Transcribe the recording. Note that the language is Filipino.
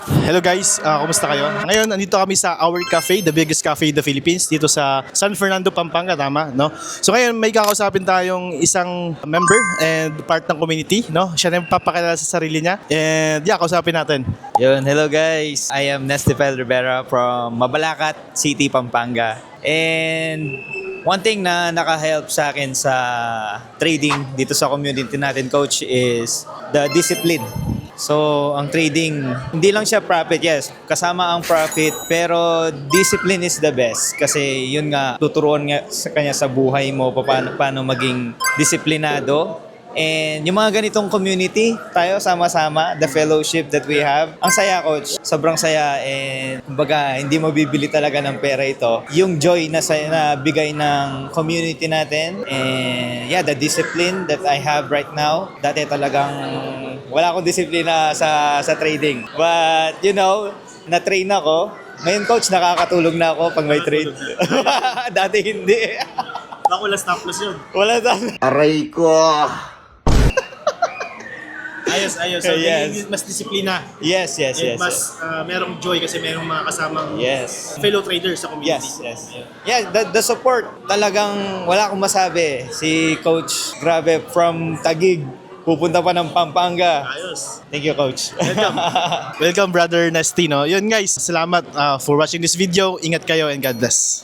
Hello guys, kumusta kayo? Ngayon, nandito kami sa Our Cafe, the biggest cafe in the Philippines, dito sa San Fernando, Pampanga, tama, no? So ngayon, may kakausapin tayong isang member and part ng community, no? Siya na yung papakilala sa sarili niya. And yeah, kausapin natin. Yun, hello guys. I am Nestifel Rivera from Mabalacat City, Pampanga. And one thing na naka-help sa akin sa trading dito sa community natin, coach, is the discipline. So, ang trading, hindi lang siya profit, yes, kasama ang profit, pero discipline is the best. Kasi yun nga, tuturuan nga sa kanya sa buhay mo, paano maging disiplinado. And yung mga ganitong community, tayo sama-sama, the fellowship that we have. Ang saya, coach. Sobrang saya. And kumbaga, hindi mo bibili talaga ng pera ito. Yung joy na bigay ng community natin. And yeah, the discipline that I have right now. Dati talagang wala akong disiplina sa trading. But you know, na-train ako. Ngayon, coach, nakakatulog na ako pag may trade. Dati hindi. Baka wala stop loss yun. Wala talaga. Aray ko! Ayos. So, Yes. mas disiplina. Yes. And mas merong joy kasi merong mga kasamang Yes. fellow traders sa community. Yes. Yeah, the support, talagang wala akong masabi. Si Coach, grabe, from Taguig, pupunta pa ng Pampanga. Ayos. Thank you, Coach. Welcome, brother Nestino. Yun guys, salamat for watching this video. Ingat kayo and God bless.